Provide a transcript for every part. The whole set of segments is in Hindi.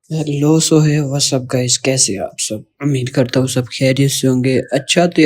हेलो सोहे व्हाट्सअप गाइस, कैसे हैं आप सब। उम्मीद करता हूँ सब खैरियत से होंगे। अच्छा तो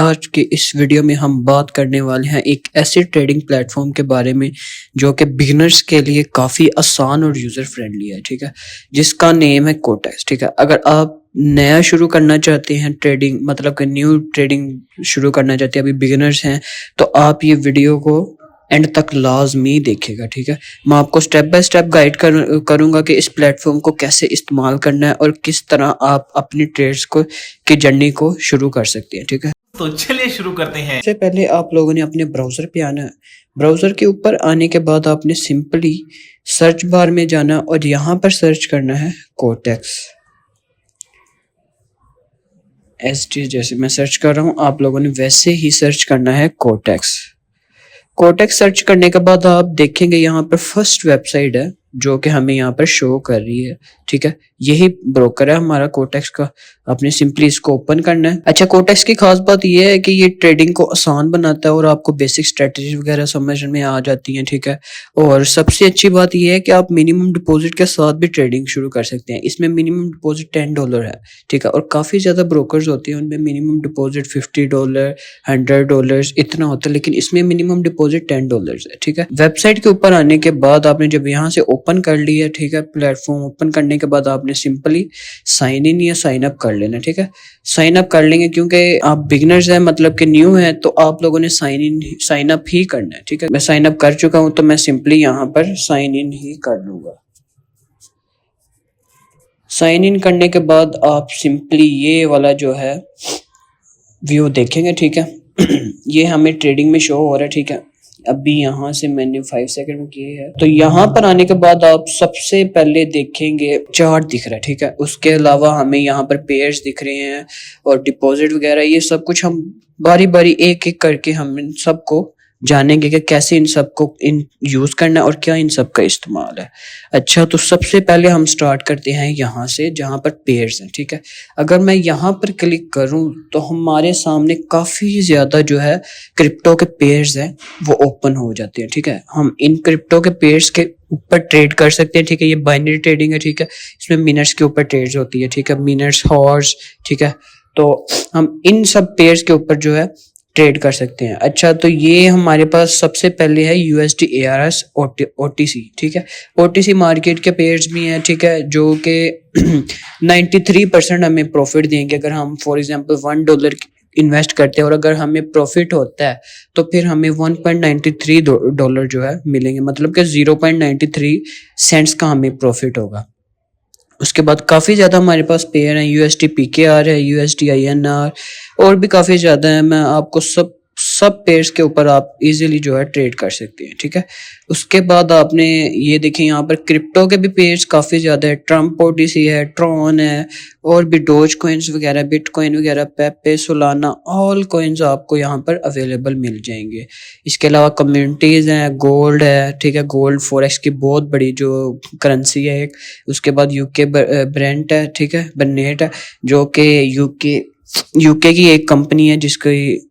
आज के इस वीडियो में हम बात करने वाले हैं एक ऐसे ट्रेडिंग प्लेटफॉर्म के बारे में जो कि बिगिनर्स के लिए काफ़ी आसान और यूज़र फ्रेंडली है, ठीक है, जिसका नेम है कोटेक्स। ठीक है, अगर आप नया शुरू करना चाहते हैं ट्रेडिंग, मतलब कि न्यू ट्रेडिंग शुरू करना चाहते हैं, अभी बिगिनर्स हैं, तो आप ये वीडियो को एंड तक लाजमी देखेगा। ठीक है, मैं आपको स्टेप बाय स्टेप गाइड करूंगा कि इस प्लेटफॉर्म को कैसे इस्तेमाल करना है और किस तरह आप अपनी ट्रेड्स को की जर्नी को शुरू कर सकते हैं। ठीक है, तो चलिए शुरू करते हैं। सबसे पहले आप लोगों ने अपने ब्राउजर पे आना है। ब्राउजर के ऊपर आने के बाद आपने सिंपली सर्च बार में जाना और यहाँ पर सर्च करना है कोटेक्स ST। जैसे मैं सर्च कर रहा हूँ, आप लोगों ने वैसे ही सर्च करना है कोटेक्स। कोटेक्स सर्च करने के बाद आप देखेंगे यहाँ पर फर्स्ट वेबसाइट है जो कि हमें यहाँ पर शो कर रही है। ठीक है, यही ब्रोकर है हमारा कोटेक्स का। आपने सिंपली इसको ओपन करना है। अच्छा, कोटेक्स की खास बात यह है कि ये ट्रेडिंग को आसान बनाता है और आपको बेसिक स्ट्रेटजी वगैरह समझ में आ जाती है। ठीक है, और सबसे अच्छी बात यह है कि आप मिनिमम डिपॉजिट के साथ भी ट्रेडिंग शुरू कर सकते हैं। इसमें मिनिमम डिपॉजिट $10 है। ठीक है, और काफ़ी ज़्यादा ब्रोकर्स होते हैं उनमें मिनिमम डिपॉजिट $50, $100 इतना होता है, लेकिन इसमें मिनिमम डिपॉजिट $10 है। ठीक है, वेबसाइट के ऊपर आने के बाद आपने जब यहाँ से ओपन कर लिया, ठीक है, प्लेटफॉर्म ओपन करने के बाद आपने सिंपली साइन इन या साइन अप कर लेना। ठीक है, साइन अप कर लेंगे क्योंकि आप बिगिनर्स हैं, मतलब कि न्यू है, तो आप लोगों ने साइन अप ही करना है। ठीक है, मैं साइन अप कर चुका हूं तो मैं सिंपली यहाँ पर साइन इन ही कर लूंगा। साइन इन करने के बाद आप सिंपली ये वाला जो है व्यू देखेंगे। ठीक है, ये हमें ट्रेडिंग में शो हो रहा है। ठीक है, अभी यहाँ से मैंने 5 सेकंड में किए है, तो यहाँ पर आने के बाद आप सबसे पहले देखेंगे चार्ट दिख रहा है। ठीक है, उसके अलावा हमें यहाँ पर पेयर्स दिख रहे हैं और डिपॉजिट वगैरह, ये सब कुछ हम बारी बारी एक एक करके हम इन सबको जानेंगे कि कैसे इन सबको यूज करना है और क्या इन सब का इस्तेमाल है। अच्छा, तो सबसे पहले हम स्टार्ट करते हैं यहाँ से जहाँ पर पेयर्स हैं। ठीक है, अगर मैं यहाँ पर क्लिक करूँ तो हमारे सामने काफी ज्यादा जो है क्रिप्टो के पेयर्स हैं वो ओपन हो जाते हैं। ठीक है, हम इन क्रिप्टो के पेयर्स के ऊपर ट्रेड कर सकते हैं। ठीक है, ये बाइनरी ट्रेडिंग है। ठीक है, इसमें मिनट्स के ऊपर ट्रेड्स होती है। ठीक है, मिनट्स, हॉर्स। ठीक है, तो हम इन सब पेयर्स के ऊपर जो है ट्रेड कर सकते हैं। अच्छा, तो ये हमारे पास सबसे पहले है USD ARS OTC। ठीक है, OTC मार्केट के पेयर्स भी हैं। ठीक है, जो कि 93% हमें प्रॉफिट देंगे अगर हम फॉर एग्जांपल $1 इन्वेस्ट करते हैं और अगर हमें प्रॉफिट होता है तो फिर हमें $1.93 जो है मिलेंगे, मतलब कि 0.93 सेंट्स का हमें प्रॉफिट होगा। उसके बाद काफ़ी ज़्यादा हमारे पास पेयर हैं, USD PKR है, USD INR और भी काफ़ी ज़्यादा है। मैं आपको सब पेयर्स के ऊपर आप इजीली जो है ट्रेड कर सकते हैं। ठीक है, उसके बाद आपने ये देखें यहाँ पर क्रिप्टो के भी पेयर्स काफ़ी ज़्यादा है। ट्रम्प OTC है, ट्रॉन है और भी डोज कॉइन्स वगैरह, बिटकॉइन वगैरह, पेपे, सोलाना, ऑल कॉइन्स आपको यहाँ पर अवेलेबल मिल जाएंगे। इसके अलावा कम्युनिटीज़ हैं, गोल्ड है। ठीक है, गोल्ड फॉरेक्स की बहुत बड़ी जो करेंसी है एक। उसके बाद यूके ब्रेंट है। ठीक है, बर्नेट है, जो कि यूके की एक कंपनी है जिसकी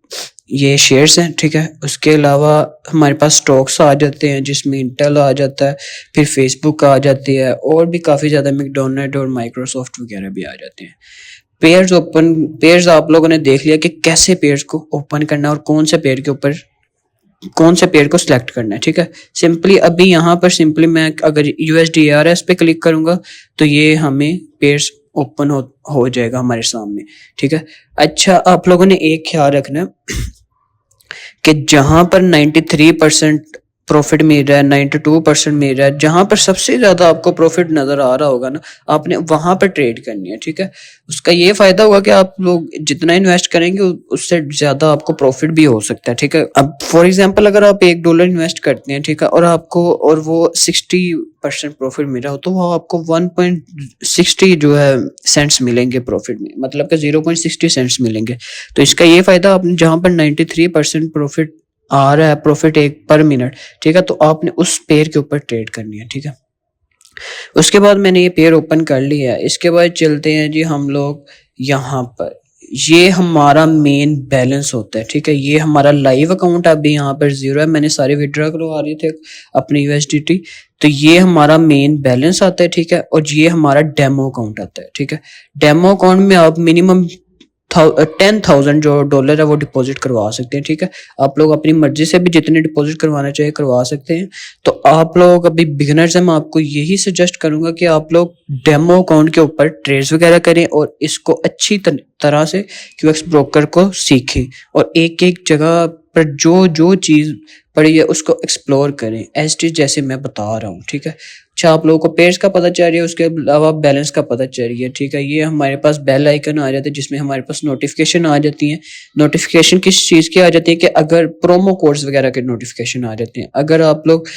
ये शेयर्स हैं। ठीक है, उसके अलावा हमारे पास स्टॉक्स आ जाते हैं जिसमें इंटेल आ जाता है, फिर फेसबुक आ जाती है और भी काफ़ी ज़्यादा मैकडोनल्ड और माइक्रोसॉफ्ट वगैरह भी आ जाते हैं। पेयर्स आप लोगों ने देख लिया कि कैसे पेयर्स को ओपन करना है और कौन से पेयर को सिलेक्ट करना है। ठीक है, सिंपली अभी यहाँ पर सिंपली मैं अगर USD ARS पे क्लिक करूंगा तो ये हमें पेयर्स ओपन हो जाएगा हमारे सामने। ठीक है, अच्छा, आप लोगों ने एक ख्याल रखना कि जहां पर 93% प्रॉफिट मिल रहा है, 92% मिल रहा है, जहां पर सबसे ज्यादा आपको प्रॉफिट नजर आ रहा होगा ना, आपने वहां पर ट्रेड करनी है। ठीक है, उसका ये फायदा होगा कि आप लोग जितना इन्वेस्ट करेंगे उससे ज्यादा आपको प्रॉफिट भी हो सकता है। ठीक है, अब फॉर एग्जांपल अगर आप $1 इन्वेस्ट करते हैं, ठीक है, और वो 60% प्रॉफिट मिल रहा हो तो वो आपको 1.60 जो है सेंट्स मिलेंगे प्रॉफिट में, मतलब कि 0.60 सेंट्स मिलेंगे। तो इसका ये फायदा, आपने जहां पर 93% प्रॉफिट आ रहा है, प्रॉफिट एक पर मिनट, ठीक है, तो आपने उस पेयर के ऊपर ट्रेड करनी है। ठीक है, उसके बाद मैंने ये पेयर ओपन कर लिया है। इसके बाद चलते हैं जी हम लोग यहाँ पर ये हमारा मेन बैलेंस होता है, ठीक है। ये हमारा लाइव अकाउंट अभी यहाँ पर 0 है, मैंने सारे विड्रॉ करवा रहे थे अपनी USDT। तो ये हमारा मेन बैलेंस आता है, ठीक है। और ये हमारा डेमो अकाउंट आता है, ठीक है। डेमो अकाउंट में आप मिनिमम 10,000 जो डॉलर है वो डिपॉजिट करवा सकते हैं, ठीक है। आप लोग अपनी मर्जी से भी जितने डिपॉजिट करवाना चाहिए करवा सकते हैं। तो आप लोग अभी बिगिनर्स हैं, मैं आपको यही सजेस्ट करूंगा कि आप लोग डेमो अकाउंट के ऊपर ट्रेड्स वगैरह करें और इसको अच्छी तरह से QX ब्रोकर को सीखें और एक एक जगह पर जो जो चीज पड़ी है उसको एक्सप्लोर करें, एज टी जैसे मैं बता रहा हूँ, ठीक है। अच्छा, आप लोगों को पेयर्स का पता चल रही है, उसके अलावा बैलेंस का पता चल रही है, ठीक है। ये हमारे पास बेल आइकन आ जाता है जिसमें हमारे पास नोटिफिकेशन आ जाती है। नोटिफिकेशन किस चीज़ की आ जाती है कि अगर प्रोमो कोड्स वगैरह के नोटिफिकेशन आ जाते हैं। अगर आप लोग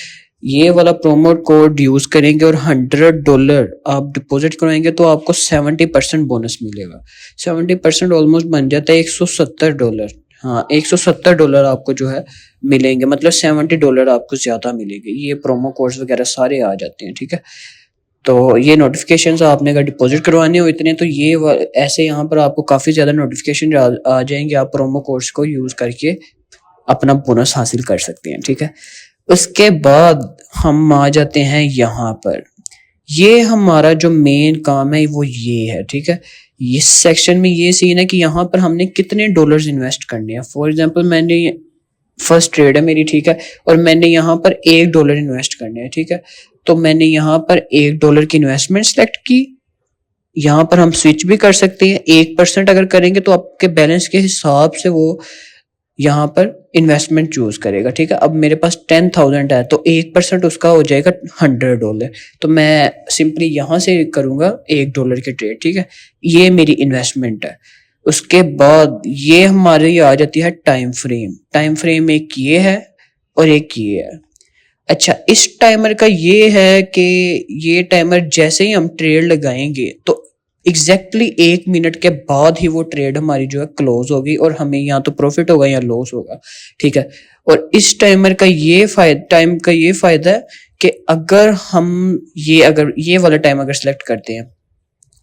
ये वाला प्रोमो कोड यूज करेंगे और $100 आप डिपॉजिट करवाएंगे तो आपको 70% बोनस मिलेगा। 70% ऑलमोस्ट बन जाता है $170। हाँ, $170 आपको जो है मिलेंगे, मतलब $70 आपको ज्यादा मिलेंगे। ये प्रोमो कोड्स वगैरह सारे आ जाते हैं, ठीक है। तो ये नोटिफिकेशंस आपने अगर डिपॉजिट करवाने हो इतने, तो ये ऐसे यहाँ पर आपको काफी ज्यादा नोटिफिकेशन आ जाएंगे। आप प्रोमो कोड्स को यूज करके अपना बोनस हासिल कर सकते हैं, ठीक है। उसके बाद हम आ जाते हैं यहाँ पर। ये हमारा जो मेन काम है वो ये है, ठीक है। इस सेक्शन में ये सीन है कि यहाँ पर हमने कितने डॉलर्स इन्वेस्ट करने हैं। फॉर एग्जांपल मैंने फर्स्ट ट्रेड है मेरी, ठीक है, और मैंने यहाँ पर $1 इन्वेस्ट करने हैं, ठीक है। तो मैंने यहाँ पर $1 की इन्वेस्टमेंट सेलेक्ट की। यहाँ पर हम स्विच भी कर सकते हैं, 1% अगर करेंगे तो आपके बैलेंस के हिसाब से वो यहाँ पर इन्वेस्टमेंट चूज करेगा, ठीक है। अब मेरे पास 10,000 है तो 1% उसका हो जाएगा $100। तो मैं सिंपली यहाँ से करूंगा $1 के ट्रेड, ठीक है। ये मेरी इन्वेस्टमेंट है। उसके बाद ये हमारी आ जाती है टाइम फ्रेम। टाइम फ्रेम एक ये है और एक ये है। अच्छा, इस टाइमर का ये है कि ये टाइमर जैसे ही हम ट्रेड लगाएंगे तो एग्जैक्टली 1 मिनट के बाद ही वो ट्रेड हमारी जो है क्लोज होगी और हमें या तो प्रॉफिट होगा या लॉस होगा, ठीक है। और इस टाइमर का ये फायदा है कि अगर ये वाला टाइम अगर सेलेक्ट करते हैं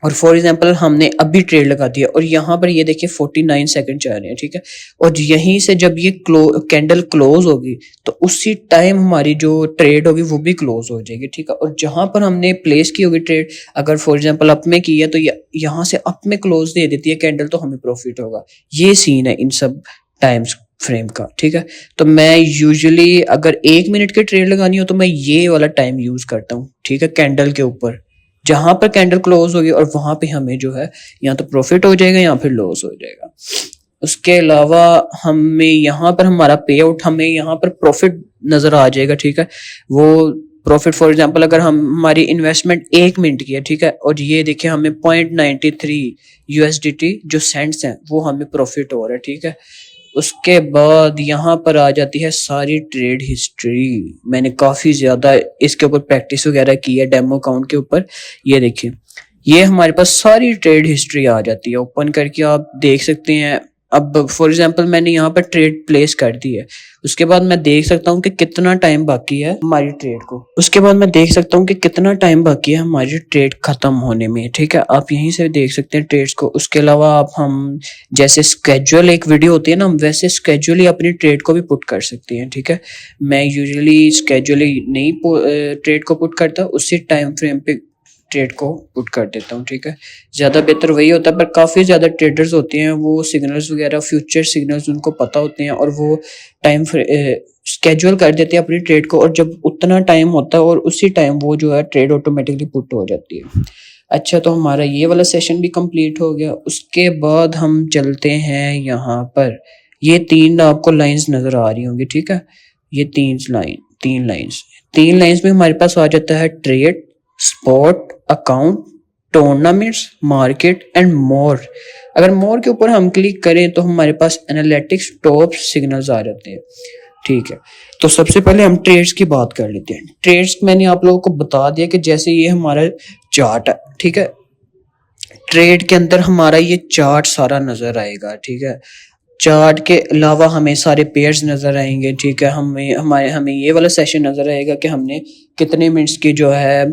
और फॉर एग्जांपल हमने अभी ट्रेड लगा दिया और यहाँ पर ये देखिए 49 सेकंड चल रहे हैं, ठीक है। और यहीं से जब ये कैंडल क्लोज होगी तो उसी टाइम हमारी जो ट्रेड होगी वो भी क्लोज हो जाएगी, ठीक है। और जहां पर हमने प्लेस की होगी ट्रेड, अगर फॉर एग्जांपल अप में की है तो यहाँ से अप में क्लोज दे देती है कैंडल तो हमें प्रॉफिट होगा। ये सीन है इन सब टाइम्स फ्रेम का, ठीक है। तो मैं यूजुअली अगर 1 मिनट की ट्रेड लगानी हो तो मैं ये वाला टाइम यूज करता हूँ, ठीक है, कैंडल के ऊपर जहां पर कैंडल क्लोज होगी और वहां पे हमें जो है या तो प्रॉफिट हो जाएगा या फिर लॉस हो जाएगा। उसके अलावा हमें यहाँ पर हमारा पे आउट, हमें यहाँ पर प्रॉफिट नजर आ जाएगा, ठीक है। वो प्रॉफिट फॉर एग्जांपल अगर हमारी इन्वेस्टमेंट 1 मिनट की है, ठीक है, और ये देखिए हमें 0.93 USDT जो सेंट्स हैं वो हमें प्रॉफिट हो रहा है, ठीक है। उसके बाद यहाँ पर आ जाती है सारी ट्रेड हिस्ट्री। मैंने काफी ज्यादा इसके ऊपर प्रैक्टिस वगैरह की है डेमो अकाउंट के ऊपर। ये देखिए ये हमारे पास सारी ट्रेड हिस्ट्री आ जाती है, ओपन करके आप देख सकते हैं। अब फॉर एग्जांपल मैंने यहाँ पर ट्रेड प्लेस कर दी है, उसके बाद मैं देख सकता हूँ कि कितना टाइम बाकी है हमारी ट्रेड को। उसके बाद मैं देख सकता हूँ कि कितना टाइम बाकी है हमारी ट्रेड खत्म होने में, ठीक है। आप यहीं से देख सकते हैं ट्रेड्स को। उसके अलावा आप हम जैसे स्केड्यूल एक वीडियो होती है ना, हम वैसे स्केड्यूली अपनी ट्रेड को भी पुट कर सकते हैं, ठीक है। मैं यूजुअली स्केड्यूली नहीं ट्रेड को पुट करता, उसी टाइम फ्रेम पे ट्रेड को पुट कर देता हूँ, ठीक है। ज्यादा बेहतर वही होता है, पर काफी ज्यादा ट्रेडर्स होते हैं वो सिग्नल्स वगैरह फ्यूचर सिग्नल्स उनको पता होते हैं और वो टाइम स्केड्यूल कर देते हैं अपनी ट्रेड को, और जब उतना टाइम होता है और उसी टाइम वो जो है ट्रेड ऑटोमेटिकली पुट हो जाती है। अच्छा, तो हमारा ये वाला सेशन भी कंप्लीट हो गया। उसके बाद हम चलते हैं यहाँ पर, ये 3 आपको लाइंस नजर आ रही होंगी, ठीक है। ये 3 लाइंस में हमारे पास आ जाता है trade, spot, account, tournaments, market and more. अगर मोर के ऊपर हम क्लिक करें तो हमारे पास एनालिटिक्स टॉप सिग्नल्स आ जाते हैं, ठीक है। तो सबसे पहले हम ट्रेड्स की बात कर लेते हैं। ट्रेड्स मैंने आप लोगों को बता दिया कि जैसे ये हमारा चार्ट है, ठीक है। ट्रेड के अंदर हमारा ये चार्ट सारा नजर आएगा, ठीक है। चार्ट के अलावा हमें सारे पेयर्स नजर आएंगे, ठीक है। हमें ये वाला सेशन नजर आएगा कि हमने कितने मिनट्स की जो है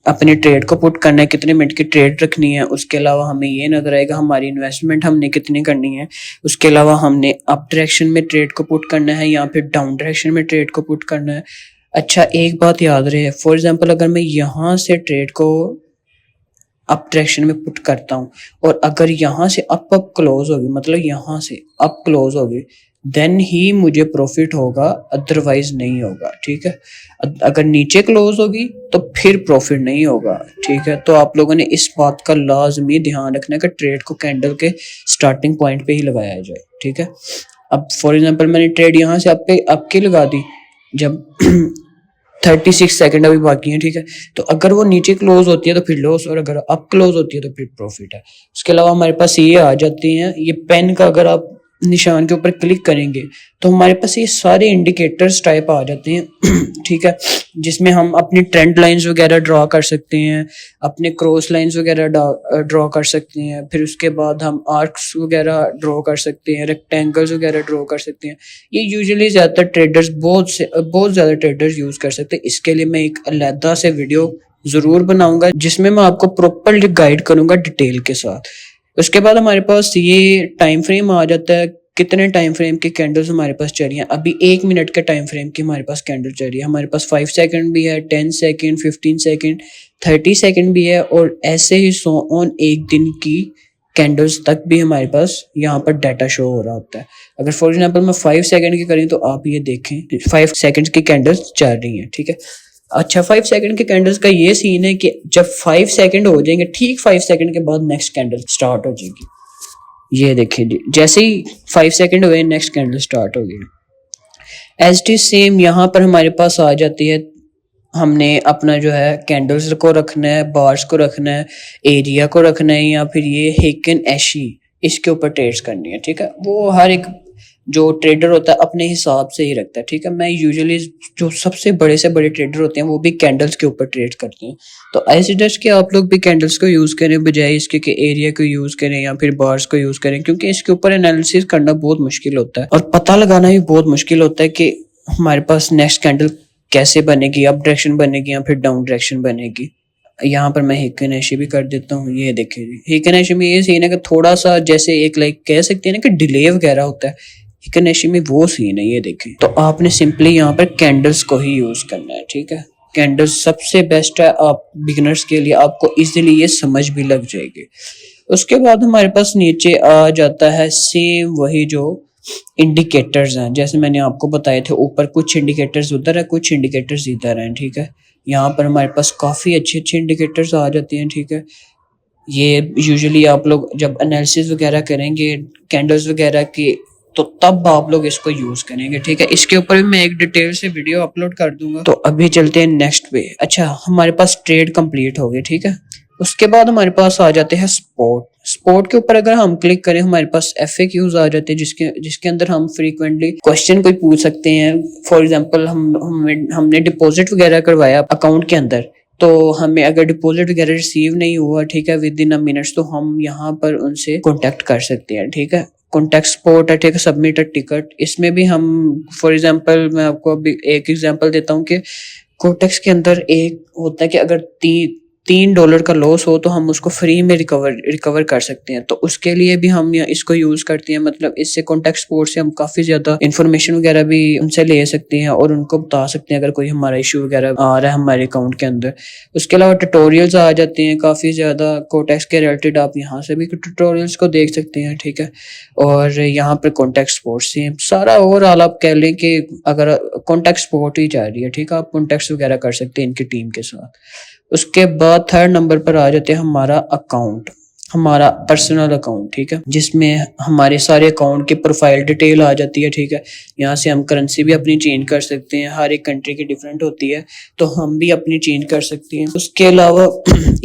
अपने ट्रेड को पुट करना है, कितने मिनट की ट्रेड रखनी है। उसके अलावा हमें ये नजर आएगा हमारी इन्वेस्टमेंट हमने कितनी करनी है। उसके अलावा हमने अप डायरेक्शन में ट्रेड को पुट करना है या फिर डाउन डायरेक्शन में ट्रेड को पुट करना है। अच्छा, एक बात याद रहे, फॉर एग्जांपल अगर मैं यहाँ से ट्रेड को अप डायरेक्शन में पुट करता हूँ और अगर यहाँ से अप क्लोज होगी, मतलब यहाँ से अप क्लोज होगी, देन ही मुझे प्रॉफिट होगा, अदरवाइज नहीं होगा। ठीक है, अगर नीचे क्लोज होगी तो फिर प्रॉफिट नहीं होगा। ठीक है, तो आप लोगों ने इस बात का लाजमी ध्यान रखना है कि ट्रेड को कैंडल के स्टार्टिंग पॉइंट पे ही लगाया जाए। ठीक है, अब फॉर एग्जांपल मैंने ट्रेड यहाँ से अप की लगा दी जब 36 सेकंड अभी बाकी है। ठीक है, तो अगर वो नीचे क्लोज होती है तो फिर लॉस, और अगर अप क्लोज होती है तो फिर प्रॉफिट है। उसके अलावा हमारे पास ये आ जाती हैं, ये पेन का अगर आप निशान के ऊपर क्लिक करेंगे तो हमारे पास ये सारे इंडिकेटर्स टाइप आ जाते हैं। ठीक है, जिसमें हम अपनी ट्रेंड लाइंस वगैरह ड्रॉ कर सकते हैं, अपने क्रॉस लाइंस वगैरह ड्रॉ कर सकते हैं, फिर उसके बाद हम आर्क्स वगैरह ड्रॉ कर सकते हैं, रेक्टेंगल्स वगैरह ड्रॉ कर सकते हैं। ये यूजुअली ज़्यादातर ट्रेडर्स बहुत ज़्यादा ट्रेडर्स यूज़ कर सकते हैं। इसके लिए मैं एक अलहदा से वीडियो ज़रूर बनाऊंगा जिसमें मैं आपको प्रॉपरली गाइड करूंगा डिटेल के साथ। उसके बाद हमारे पास ये टाइम फ्रेम आ जाता है, कितने टाइम फ्रेम की कैंडल्स हमारे पास चल रही हैं। अभी 1 मिनट के टाइम फ्रेम की हमारे पास कैंडल चल रही है। हमारे पास 5 सेकंड भी है, 10 सेकंड, 15 सेकंड, 30 सेकंड भी है, और ऐसे ही सो ऑन एक दिन की कैंडल्स तक भी हमारे पास यहाँ पर डाटा शो हो रहा होता है। अगर फॉर एग्जाम्पल मैं 5 सेकंड की करें तो आप ये देखें 5 सेकंड की कैंडल्स चल रही हैं। ठीक है, अच्छा, 5 सेकंड के कैंडल्स का ये सीन है कि जब 5 सेकंड हो जाएंगे, ठीक 5 सेकंड के बाद नेक्स्ट कैंडल स्टार्ट हो जाएगी। ये देखिए जी, जैसे ही 5 सेकंड हुए नेक्स्ट कैंडल स्टार्ट हो गई। एज टी सेम यहाँ पर हमारे पास आ जाती है, हमने अपना जो है कैंडल्स को रखना है, बार्स को रखना है, एरिया को रखना है, या फिर ये हेकन एशी इसके ऊपर ट्रेड्स करनी है। ठीक है, वो हर एक जो ट्रेडर होता है अपने हिसाब से ही रखता है। ठीक है, मैं यूजुअली जो सबसे बड़े से बड़े ट्रेडर होते हैं वो भी कैंडल्स के ऊपर ट्रेड करते हैं। तो ऐसे सजेस्ट कि आप लोग भी कैंडल्स को यूज़ करें बजाय इसके कि एरिया को यूज़ करें या फिर बार्स को यूज़ करें, क्योंकि इसके ऊपर एनालिसिस करना बहुत मुश्किल होता है और पता लगाना भी बहुत मुश्किल होता है कि हमारे पास नेक्स्ट कैंडल कैसे बनेगी, अप डायरेक्शन बनेगी या फिर डाउन डायरेक्शन बनेगी। यहाँ पर मैं हेकन एशी भी कर देता हूँ। ये देखिए, हेकन एशी में ये सीन है कि थोड़ा सा जैसे एक लाइक कह सकते हैं ना कि डिले वगैरह होता है, हेकन एशी में वो सीन है। ये देखें, तो आपने सिंपली यहाँ पर कैंडल्स को ही यूज करना है। ठीक है, कैंडल्स सबसे बेस्ट है आप बिगिनर्स के लिए, आपको इजीली ये समझ भी लग जाएगी। उसके बाद हमारे पास नीचे आ जाता है सेम वही जो इंडिकेटर्स हैं, जैसे मैंने आपको बताए थे ऊपर कुछ इंडिकेटर्स उधर है, कुछ इंडिकेटर्स इधर हैं। ठीक है, यहाँ पर हमारे पास काफ़ी अच्छे अच्छे इंडिकेटर्स आ जाते हैं। ठीक है, ये यूजुअली आप लोग जब एनालिसिस वगैरह करेंगे कैंडल्स वगैरह की तो तब आप लोग इसको यूज करेंगे। ठीक है, इसके ऊपर भी मैं एक डिटेल से वीडियो अपलोड कर दूंगा। तो अभी चलते हैं नेक्स्ट पे। अच्छा, हमारे पास ट्रेड कंप्लीट हो गई। ठीक है, उसके बाद हमारे पास आ जाते हैं स्पॉट। स्पॉट के ऊपर अगर हम क्लिक करें हमारे पास FAQs आ जाते हैं जिसके अंदर हम फ्रीक्वेंटली क्वेश्चन कोई पूछ सकते हैं। फॉर एग्जांपल हमने डिपॉजिट वगैरह करवाया अकाउंट के अंदर, तो हमें अगर डिपॉजिट वगैरह रिसीव नहीं हुआ, ठीक है, विद इन अ मिनट्स, तो हम यहाँ पर उनसे कॉन्टेक्ट कर सकते हैं। ठीक है, कॉन्टेक्ट सपोर्ट है। ठीक है, सबमिट अ टिकट, इसमें भी हम फॉर एग्जांपल मैं आपको अभी एक एग्जांपल देता हूँ कि कोटेक्स के अंदर एक होता है कि अगर $3 का लॉस हो तो हम उसको फ्री में रिकवर कर सकते हैं। तो उसके लिए भी हम इसको यूज करते हैं। मतलब इससे कॉन्टेक्ट सपोर्ट से हम काफी ज्यादा इन्फॉर्मेशन वगैरह भी उनसे ले सकते हैं और उनको बता सकते हैं अगर कोई हमारा इशू वगैरह आ रहा है हमारे अकाउंट के अंदर। उसके अलावा ट्यूटोरियल्स आ जाते हैं काफी ज्यादा कोटेक्स के रिलेटेड, आप यहाँ से भी ट्यूटोरियल्स को देख सकते हैं। ठीक है, और यहाँ पर कॉन्टेक्ट सपोर्ट से सारा ओवरऑल आप कह लें कि अगर कॉन्टेक्ट सपोर्ट ही जा रही है, ठीक है, आप कॉन्टेक्ट वगैरह कर सकते हैं इनकी टीम के साथ। उसके बाद 3rd नंबर पर आ जाते हैं हमारा अकाउंट, हमारा पर्सनल अकाउंट। ठीक है, जिसमें हमारे सारे अकाउंट की प्रोफाइल डिटेल आ जाती है। ठीक है, यहाँ से हम करेंसी भी अपनी चेंज कर सकते हैं, हर एक कंट्री की डिफरेंट होती है तो हम भी अपनी चेंज कर सकते हैं। उसके अलावा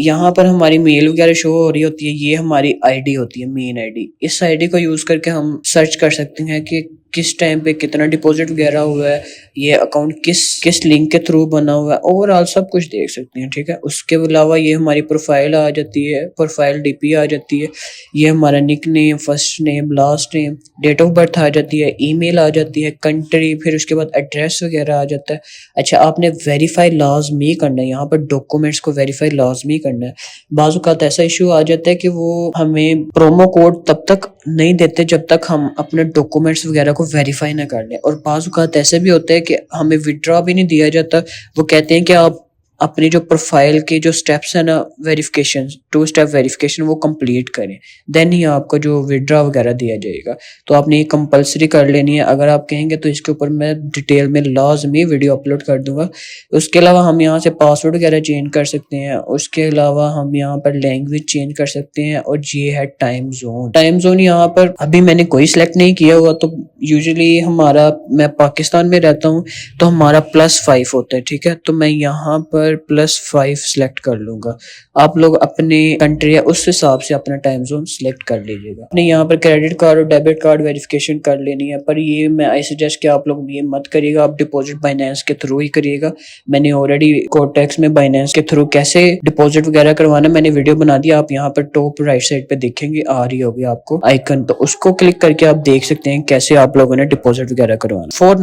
यहाँ पर हमारी मेल वगैरह शो हो रही होती है, ये हमारी आईडी होती है, मेन आईडी। इस आईडी को यूज करके हम सर्च कर सकते हैं कि किस टाइम पे कितना डिपॉजिट वगैरह हुआ है, ये अकाउंट किस लिंक के थ्रू बना हुआ है, ओवरऑल सब कुछ देख सकते हैं। ठीक है, उसके अलावा ये हमारी प्रोफाइल आ जाती है, प्रोफाइल डीपी आ जाती है, ये हमारा nickname, first name, last name, date of birth आ जाती है, ईमेल आ जाती है, कंट्री, फिर उसके बाद एड्रेस वगैरह आ जाता है। अच्छा, आपने वेरीफाई लाजमी करना है, यहाँ पर डॉक्यूमेंट्स को वेरीफाई लाजमी करना है। बाज़ औक़ात ऐसा इशू आ जाता है कि वो हमें प्रोमो कोड तब तक नहीं देते जब तक हम अपने डॉक्यूमेंट्स वगैरह को वेरीफाई ना कर लें, और बाज़ औक़ात ऐसे भी होता है कि हमें विड्रॉ भी नहीं दिया जाता। वो कहते हैं कि आप अपनी जो प्रोफाइल के जो स्टेप्स है ना, वेरिफिकेशन, 2 स्टेप वेरिफिकेशन, वो कंप्लीट करें, देन ही आपको जो विड्रॉ वगैरह दिया जाएगा। तो आपने ये कंपलसरी कर लेनी है। अगर आप कहेंगे तो इसके ऊपर मैं डिटेल में लाजमी वीडियो अपलोड कर दूंगा। उसके अलावा हम यहाँ से पासवर्ड वगैरह चेंज कर सकते हैं। उसके अलावा हम यहाँ पर लैंग्वेज चेंज कर सकते हैं, और ये है टाइम जोन। टाइम जोन यहाँ पर अभी मैंने कोई सिलेक्ट नहीं किया हुआ, तो यूजुअली हमारा, मैं पाकिस्तान में रहता हूँ तो हमारा +5 होता है। ठीक है, तो मैं यहाँ पर +5 सिलेक्ट कर लूंगा। आप लोग अपने कंट्री या उस हिसाब से अपना टाइम जोन सिलेक्ट कर लीजिएगा। अपने यहाँ पर क्रेडिट कार्ड और डेबिट कार्ड वेरिफिकेशन कर लेनी है, पर ये मैं आई सजेस्ट कि आप लोग ये मत करिएगा, आप डिपॉजिट बाइनेंस के थ्रू ही करिएगा। मैंने ऑलरेडी कोटेक्स में बाइनेंस के थ्रू कैसे डिपॉजिट वगैरह करवाना मैंने वीडियो बना दिया। आप यहाँ पर टॉप राइट साइड पे देखेंगे, आ रही होगी आपको आइकन, तो उसको क्लिक करके आप देख सकते हैं कैसे आप लोगों ने डिपॉजिट वगैरह करवाना। 4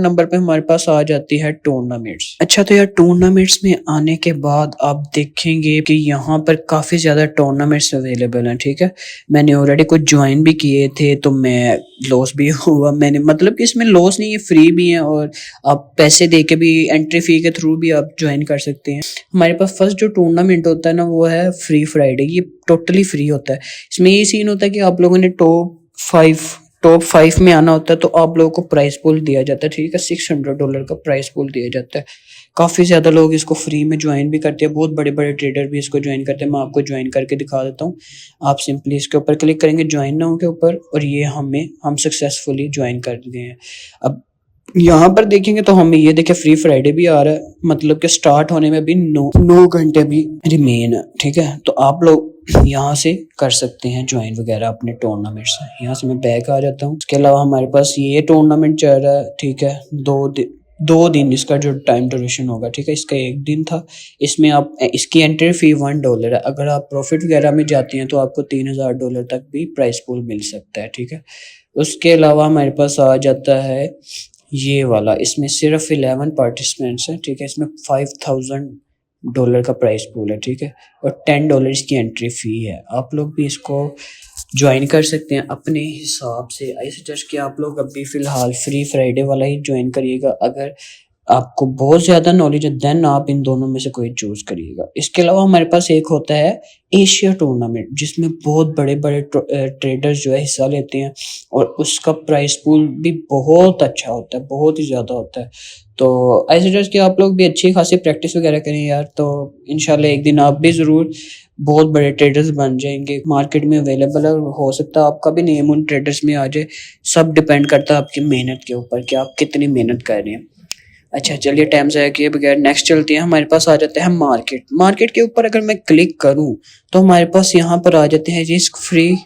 नंबर पे हमारे पास आ जाती है टूर्नामेंट्स। अच्छा, तो यार टूर्नामेंट्स में आने के बाद आप देखेंगे कि यहाँ पर काफी ज्यादा टूर्नामेंट्स अवेलेबल हैं। ठीक है, मैंने ऑलरेडी कुछ ज्वाइन भी किए थे, तो मैं लॉस भी हुआ। मैंने मतलब कि इसमें लॉस नहीं है, फ्री भी है, और आप पैसे दे के भी, एंट्री फी के थ्रू भी आप ज्वाइन कर सकते हैं। हमारे पास फर्स्ट जो टूर्नामेंट होता है ना, वो है फ्री फ्राइडे। ये टोटली फ्री होता है। इसमें ये सीन होता है कि आप लोगों ने टॉप 5 में आना होता है, तो आप लोगों को प्राइस पूल दिया जाता है। ठीक है, $600 का प्राइस पूल दिया जाता है। काफ़ी ज़्यादा लोग इसको फ्री में ज्वाइन भी करते हैं, बहुत बड़े बड़े ट्रेडर भी इसको ज्वाइन करते हैं। मैं आपको ज्वाइन करके दिखा देता हूँ। आप सिंपली इसके ऊपर क्लिक करेंगे, ज्वाइन नाउ के ऊपर, और ये हम सक्सेसफुली ज्वाइन कर गए हैं। अब यहाँ पर देखेंगे तो हमें ये देखे फ्री फ्राइडे भी आ रहा है, मतलब कि स्टार्ट होने में भी 9 घंटे भी रिमेन है। ठीक है, तो आप लोग यहाँ से कर सकते हैं ज्वाइन वगैरह अपने टूर्नामेंट से। यहाँ से मैं बैक आ जाता हूँ। इसके अलावा हमारे पास ये टूर्नामेंट चल रहा है। ठीक है, 2 दिन इसका जो टाइम ड्यूरेशन होगा। ठीक है, इसका 1 दिन था। इसमें आप, इसकी एंट्री फी $1 है। अगर आप प्रॉफिट वगैरह में जाती हैं तो आपको $3000 तक भी प्राइस पूल मिल सकता है। ठीक है, उसके अलावा हमारे पास आ जाता है ये वाला, इसमें सिर्फ 11 पार्टिसिपेंट्स हैं। ठीक है, इसमें $5000 का प्राइस पूल है। ठीक है, और $10 की एंट्री फी है। आप लोग भी इसको ज्वाइन कर सकते हैं अपने हिसाब से। आई सजेस्ट कि आप लोग अभी फिलहाल फ्री फ्राइडे वाला ही ज्वाइन करिएगा। अगर आपको बहुत ज़्यादा नॉलेज है देन आप इन दोनों में से कोई चूज करिएगा। इसके अलावा हमारे पास एक होता है एशिया टूर्नामेंट, जिसमें बहुत बड़े बड़े ट्रेडर्स जो है हिस्सा लेते हैं, और उसका प्राइस पूल भी बहुत अच्छा होता है, बहुत ही ज़्यादा होता है। तो आई सजेस्ट कि आप लोग भी अच्छी खासी प्रैक्टिस वगैरह करें यार, तो इंशाल्लाह एक दिन आप भी ज़रूर बहुत बड़े ट्रेडर्स बन जाएंगे। मार्केट में अवेलेबल है, हो सकता है आपका भी नेम उन ट्रेडर्स में आ जाए। सब डिपेंड करता है आपकी मेहनत के ऊपर कि आप कितनी मेहनत कर रहे हैं। अच्छा, चलिए टाइम ज़ाया किए बगैर नेक्स्ट चलते हैं। हमारे पास आ जाता है मार्केट के ऊपर अगर मैं क्लिक करूं तो हमारे पास यहाँ पर आ जाते हैं रिस्क फ्री,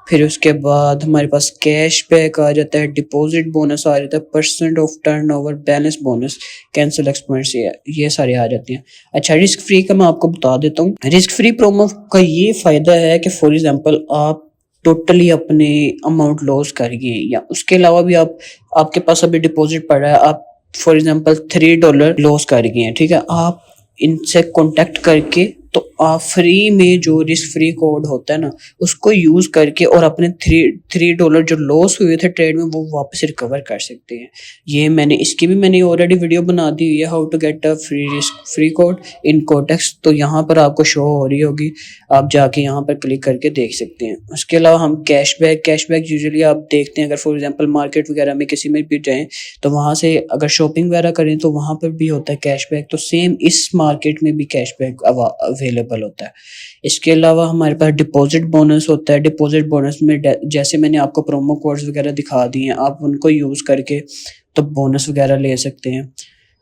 फिर उसके बाद हमारे पास कैश बैक आ जाता है, डिपॉजिट बोनस आ जाता है, % of turnover, balance bonus, cancel expense, ये सारे आ जाते हैं। अच्छा, रिस्क फ्री का मैं आपको बता देता हूँ। रिस्क फ्री प्रोमो का ये फायदा है कि फॉर एग्जाम्पल आप टोटली अपने अमाउंट लॉस कर गए, या उसके अलावा भी आपके पास अभी डिपॉजिट पड़ा है, आप फॉर एग्जाम्पल $3 लॉस कर गए हैं। ठीक है, आप इनसे कांटेक्ट करके तो आप फ्री में जो रिस्क फ्री कोड होता है ना, उसको यूज करके और अपने $3 जो लॉस हुए थे ट्रेड में वो वापस रिकवर कर सकते हैं। ये मैंने ऑलरेडी वीडियो बना दी है, how to get a free risk free code in Quotex. तो यहाँ पर आपको शो हो रही होगी, आप जाके यहाँ पर क्लिक करके देख सकते हैं। उसके अलावा हम कैशबैक यूजुअली आप देखते हैं, अगर फॉर एग्जाम्पल मार्केट वगैरह में किसी में भी जाएं तो वहाँ से अगर शॉपिंग वगैरह करें तो वहाँ पर भी होता है कैशबैक। तो सेम इस मार्केट में भी कैशबैक अवेलेबल होता है। इसके अलावा हमारे पास डिपॉजिट बोनस होता है। डिपॉजिट बोनस में जैसे मैंने आपको प्रोमो कोड्स वगैरह दिखा दिए हैं, आप उनको यूज करके तो बोनस वगैरह ले सकते हैं।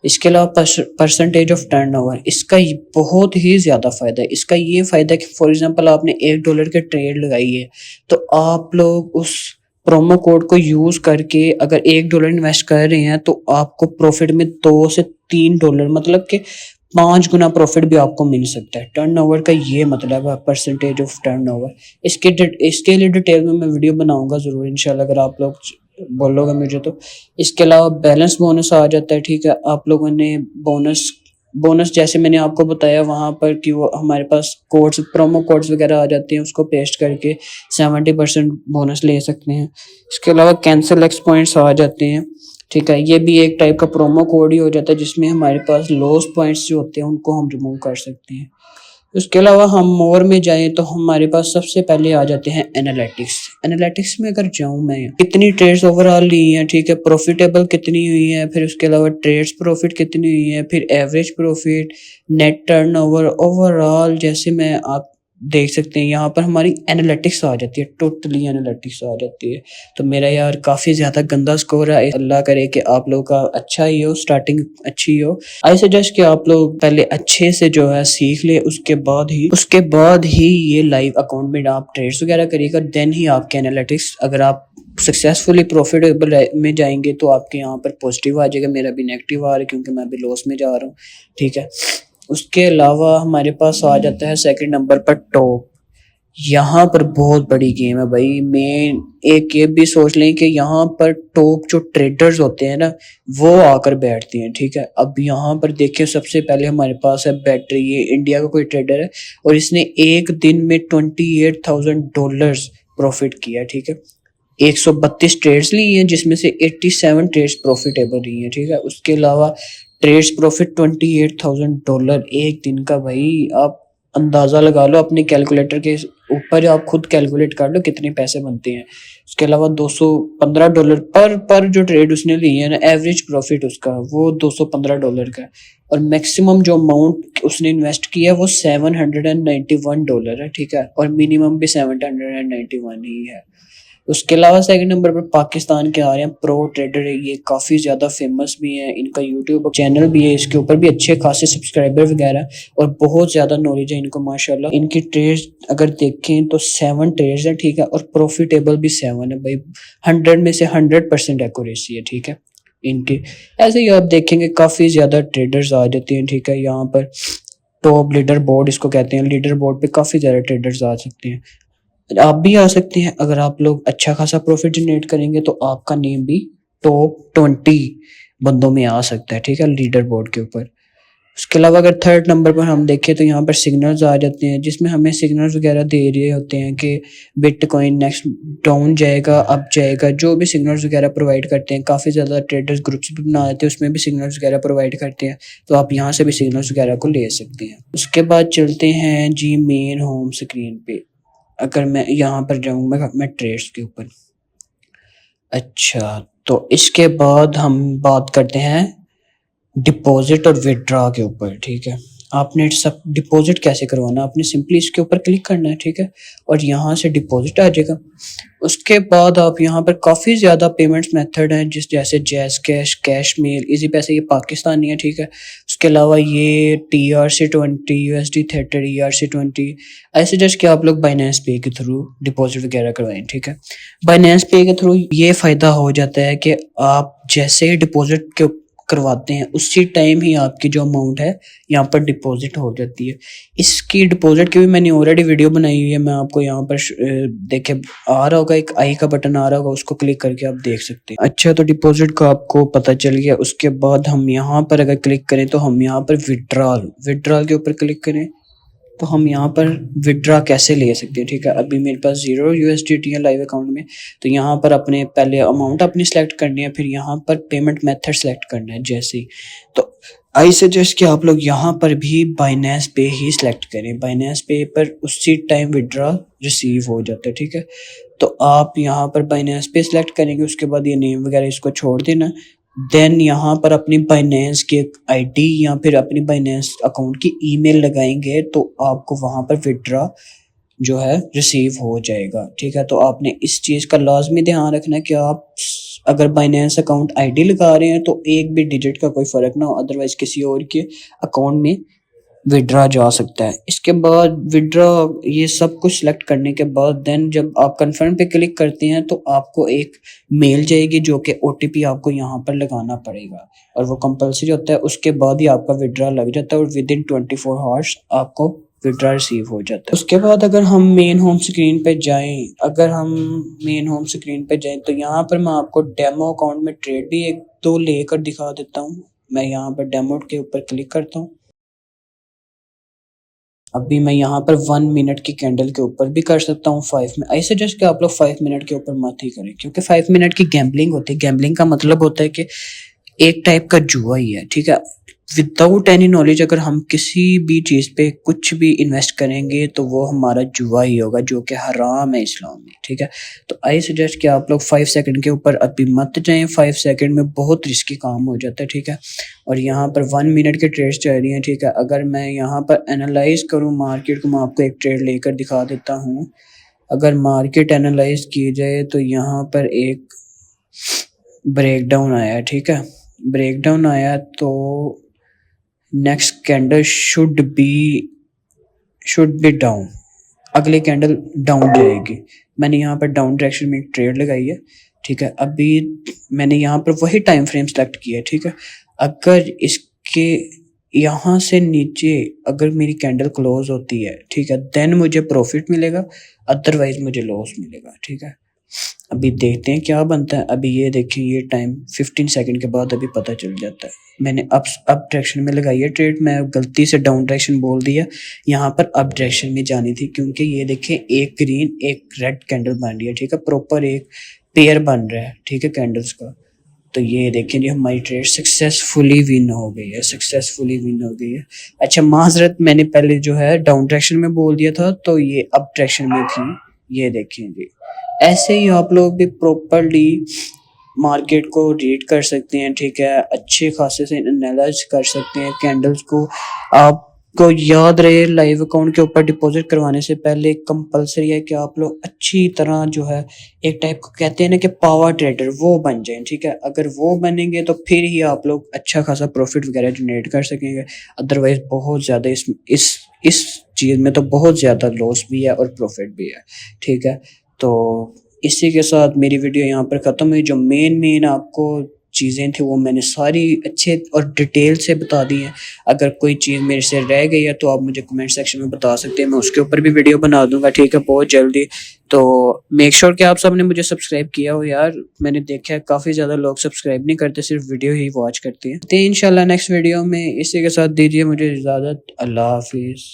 इसके अलावा % ऑफ टर्नओवर, इसका बहुत ही ज्यादा फायदा है। इसका ये फायदा है कि फॉर एग्जांपल आपने $1 के ट्रेड लगाई है तो आप लोग उस प्रोमो कोड को यूज करके अगर $1 इन्वेस्ट कर रहे हैं तो आपको प्रॉफिट में $2 से $3 मतलब कि 5 गुना प्रॉफिट भी आपको मिल सकता है। टर्नओवर का ये मतलब है, परसेंटेज ऑफ टर्नओवर। इसके लिए डिटेल में मैं वीडियो बनाऊंगा जरूर इंशाल्लाह, अगर आप लोग बोलोगे मुझे तो। इसके अलावा बैलेंस बोनस आ जाता है, ठीक है। आप लोगों ने बोनस जैसे मैंने आपको बताया वहां पर कि वो हमारे पास कोड्स, प्रोमो कोड्स वगैरह आ जाते हैं, उसको पेस्ट करके 70% बोनस ले सकते हैं। इसके अलावा कैंसिल एक्स पॉइंट्स आ जाते हैं, ठीक है। ये भी एक टाइप का प्रोमो कोड ही हो जाता है जिसमें हमारे पास लॉस पॉइंट्स जो होते हैं उनको हम रिमूव कर सकते हैं। उसके अलावा हम मोर में जाएं तो हमारे पास सबसे पहले आ जाते हैं एनालिटिक्स। एनालिटिक्स में अगर जाऊं मैं, कितनी ट्रेड्स ओवरऑल ली हैं, ठीक है, प्रॉफिटेबल कितनी हुई है, फिर उसके अलावा ट्रेड्स प्रॉफिट कितनी हुई है, फिर average profit, net turnover, overall, जैसे मैं आप देख सकते हैं यहाँ पर हमारी एनालिटिक्स आ जाती है, टोटली एनालिटिक्स आ जाती है। तो मेरा यार काफी ज्यादा गंदा स्कोर है, अल्लाह करे कि आप लोगों का अच्छा ही हो, स्टार्टिंग अच्छी हो। आई सजेस्ट कि आप लोग पहले अच्छे से जो है सीख ले, उसके बाद ही ये लाइव अकाउंट में आप ट्रेड्स वगैरह करिएगा, देन ही आपके एनालिटिक्स, अगर आप सक्सेसफुली प्रॉफिटेबल में जाएंगे तो आपके यहाँ पर पॉजिटिव आ जाएगा। मेरा भी नेगेटिव आ रहा है क्योंकि मैं भी लॉस में जा रहा हूँ, ठीक है। उसके अलावा हमारे पास आ जाता है सेकंड नंबर पर टॉप। यहाँ पर बहुत बड़ी गेम है भाई। मेन एक ये भी सोच लें कि यहाँ पर टॉप जो ट्रेडर्स होते हैं ना वो आकर बैठते हैं, ठीक है। अब यहाँ पर देखिए सबसे पहले हमारे पास है बैटरी, ये इंडिया का कोई ट्रेडर है और इसने एक दिन में $28,000 प्रॉफिट किया, ठीक है। 132 ट्रेड्स ली हैं जिसमें से 87 ट्रेड्स प्रॉफिटेबल रही हैं, ठीक है। उसके अलावा ट्रेड्स प्रॉफिट $28,000 एक दिन का। भाई आप अंदाजा लगा लो अपने कैलकुलेटर के ऊपर, आप खुद कैलकुलेट कर लो कितने पैसे बनते हैं। उसके अलावा $215 पर जो ट्रेड उसने ली है ना, एवरेज प्रॉफिट उसका वो $215 का है। और मैक्सिमम जो अमाउंट उसने इन्वेस्ट किया है वो $791 है, ठीक है। और मिनिमम भी 791 ही है। उसके अलावा सेकंड नंबर पर पाकिस्तान के आ रहे हैं प्रो ट्रेडर है, ये काफ़ी ज़्यादा फेमस भी है, इनका यूट्यूब चैनल भी है, इसके ऊपर भी अच्छे खासे सब्सक्राइबर वगैरह और बहुत ज़्यादा नॉलेज है इनको माशाल्लाह। इनकी ट्रेड्स अगर देखें तो 7 ट्रेड्स हैं, ठीक है, और प्रॉफिटेबल भी 7 है भाई। 100 में से 100% एक्यूरेसी है, ठीक है इनकी। ऐसे ही आप देखेंगे काफ़ी ज़्यादा ट्रेडर्स आ जाते हैं, ठीक है। यहाँ पर टॉप लीडर बोर्ड इसको कहते हैं, लीडर बोर्ड पे काफ़ी ज़्यादा ट्रेडर्स आ सकते हैं, आप भी आ सकते हैं। अगर आप लोग अच्छा खासा प्रॉफिट जनरेट करेंगे तो आपका नेम भी टॉप 20 बंदों में आ सकता है, ठीक है, लीडर बोर्ड के ऊपर। उसके अलावा अगर थर्ड नंबर पर हम देखें तो यहाँ पर सिग्नल्स आ जाते हैं जिसमें हमें सिग्नल्स वगैरह दे रहे होते हैं कि बिटकॉइन नेक्स्ट डाउन जाएगा, अप जाएगा, जो भी सिग्नल्स वगैरह प्रोवाइड करते हैं। काफ़ी ज़्यादा ट्रेडर्स ग्रुप्स भी बना देते हैं, उसमें भी सिग्नल्स वगैरह प्रोवाइड करते हैं, तो आप यहाँ से भी सिग्नल्स वगैरह को ले सकते हैं। उसके बाद चलते हैं जी मेन होम स्क्रीन पे। अगर मैं यहाँ पर जाऊँगा मैं ट्रेड्स के ऊपर, अच्छा, तो इसके बाद हम बात करते हैं डिपॉजिट और विड्रॉ के ऊपर, ठीक है। आपने सब डिपॉजिट कैसे करवाना, आपने सिंपली इसके ऊपर क्लिक करना है, ठीक है, और यहाँ से डिपॉजिट आ जाएगा। उसके बाद आप यहाँ पर काफ़ी ज़्यादा पेमेंट्स मेथड हैं जैसे JazzCash, cash mail, Easypaisa, ये पाकिस्तानी है, ठीक है। उसके अलावा ये TRC20, USD थेटर, ERC20। ऐसे जस्ट कि आप लोग बाइनेंस पे के थ्रू डिपॉजिट वगैरह करवाएं, ठीक है। बाइनेंस पे के थ्रू ये फ़ायदा हो जाता है कि आप जैसे ही डिपॉजिट के करवाते हैं उसी टाइम ही आपकी जो अमाउंट है यहाँ पर डिपॉजिट हो जाती है। इसकी डिपॉजिट की भी मैंने ऑलरेडी वीडियो बनाई हुई है, मैं आपको यहाँ पर देखे आ रहा होगा, एक आई का बटन आ रहा होगा, उसको क्लिक करके आप देख सकते हैं। अच्छा, तो डिपॉजिट का आपको पता चल गया। उसके बाद हम यहाँ पर अगर क्लिक करें तो हम यहाँ पर विड्रॉल के ऊपर क्लिक करें तो हम यहाँ पर विड्रॉ कैसे ले सकते हैं, ठीक है। अभी मेरे पास 0 USDT है लाइव अकाउंट में, तो यहाँ पर अपने पहले अमाउंट अपनी सेलेक्ट करनी है, फिर यहाँ पर पेमेंट मेथड सेलेक्ट करना है जैसे ही। तो आई सजेस्ट कि आप लोग यहाँ पर भी बाइनेंस पे ही सिलेक्ट करें, बाइनेंस पे पर उसी टाइम विड्रॉ रिसीव हो जाता है, ठीक है। तो आप यहाँ पर बाइनेंस पे सिलेक्ट करेंगे, उसके बाद ये नेम वगैरह इसको छोड़ देना, देन यहाँ पर अपनी बाइनेंस की आईडी या फिर अपनी बाइनेंस अकाउंट की ईमेल लगाएंगे तो आपको वहाँ पर विड्रॉ जो है रिसीव हो जाएगा, ठीक है। तो आपने इस चीज़ का लाजमी ध्यान रखना है कि आप अगर बाइनेंस अकाउंट आईडी लगा रहे हैं तो एक भी डिजिट का कोई फ़र्क ना हो, अदरवाइज किसी और के अकाउंट में विड्रा जा सकता है। इसके बाद विड्रा ये सब कुछ सिलेक्ट करने के बाद देन जब आप कंफर्म पे क्लिक करते हैं तो आपको एक मेल जाएगी जो कि ओटीपी आपको यहाँ पर लगाना पड़ेगा और वो कंपलसरी होता है। उसके बाद ही आपका विड्रा लग जाता है और विद इन 24 आवर्स आपको विड्रा रिसीव हो जाता है। उसके बाद अगर हम मेन होम स्क्रीन पे जाएं तो यहाँ पर मैं आपको डेमो अकाउंट में ट्रेड भी एक दो लेकर दिखा देता हूँ। मैं यहाँ पर डेमो के ऊपर क्लिक करता हूँ। अभी मैं यहाँ पर 1 मिनट की कैंडल के ऊपर भी कर सकता हूँ 5 में। आई सजेस्ट कि आप लोग 5 मिनट के ऊपर मत ही करें क्योंकि 5 मिनट की गैम्बलिंग होती है। गैम्बलिंग का मतलब होता है कि एक टाइप का जुआ ही है, ठीक है। विदाउट एनी नॉलेज अगर हम किसी भी चीज़ पे कुछ भी इन्वेस्ट करेंगे तो वो हमारा जुआ ही होगा जो कि हराम है इस्लाम में, ठीक है। तो आई सजेस्ट कि आप लोग 5 सेकंड के ऊपर अभी मत जाएं। 5 सेकंड में बहुत रिस्की काम हो जाता है, ठीक है। और यहाँ पर 1 मिनट के ट्रेड्स चल रही हैं, ठीक है। अगर मैं यहाँ पर एनालाइज करूँ मार्केट को, मैं आपको एक ट्रेड लेकर दिखा देता हूँ। अगर मार्केट एनालाइज की जाए तो यहाँ पर एक ब्रेकडाउन आया, ठीक है। ब्रेकडाउन आया तो next candle should be down, अगली कैंडल डाउन जाएगी। मैंने यहाँ पर डाउन डायरेक्शन में एक ट्रेड लगाई है, ठीक है। अभी मैंने यहाँ पर वही टाइम फ्रेम सेलेक्ट किया है, ठीक है। अगर इसके यहाँ से नीचे अगर मेरी कैंडल क्लोज होती है, ठीक है, देन मुझे प्रॉफिट मिलेगा, अदरवाइज मुझे लॉस मिलेगा, ठीक है। अभी देखते हैं क्या बनता है। अभी ये देखिए ये टाइम 15 सेकंड के बाद अभी पता चल जाता है। मैंने अप डायरेक्शन में लगाई है ट्रेड, मैं गलती से डाउन डायरेक्शन बोल दिया, यहाँ पर अप डायरेक्शन में जानी थी क्योंकि ये देखिए एक ग्रीन एक रेड कैंडल बन रही है, ठीक है। प्रॉपर एक पेयर बन रहा है, ठीक है, कैंडल्स का। तो ये देखिए जी हमारी ट्रेड सक्सेसफुली विन हो गई है। अच्छा माजरत, मैंने पहले जो है डाउन डायरेक्शन में बोल दिया था तो ये अप डायरेक्शन में थी। ये देखिए जी, ऐसे ही आप लोग भी प्रॉपरली मार्केट को रीड कर सकते हैं, ठीक है। अच्छे खासे से एनालाइज कर सकते हैं कैंडल्स को। आपको याद रहे लाइव अकाउंट के ऊपर डिपॉजिट करवाने से पहले कंपलसरी है कि आप लोग अच्छी तरह जो है एक टाइप को कहते हैं ना कि पावर ट्रेडर, वो बन जाएं, ठीक है। अगर वो बनेंगे तो फिर ही आप लोग अच्छा खासा प्रॉफिट वगैरह जनरेट कर सकेंगे। अदरवाइज बहुत ज़्यादा इस चीज़ में तो बहुत ज़्यादा लॉस भी है और प्रॉफिट भी है, ठीक है। तो इसी के साथ मेरी वीडियो यहाँ पर ख़त्म हुई। जो मेन आपको चीज़ें थी वो मैंने सारी अच्छे और डिटेल से बता दी हैं। अगर कोई चीज़ मेरे से रह गई है तो आप मुझे कमेंट सेक्शन में बता सकते हैं, मैं उसके ऊपर भी वीडियो बना दूंगा, ठीक है, बहुत जल्दी। तो मेक श्योर कि आप सबने मुझे सब्सक्राइब किया हो यार। मैंने देखा है काफ़ी ज़्यादा लोग सब्सक्राइब नहीं करते, सिर्फ वीडियो ही वॉच करते हैं। तो इंशाल्लाह नेक्स्ट वीडियो में। इसी के साथ दीजिए मुझे इजाज़त। अल्लाह हाफिज़।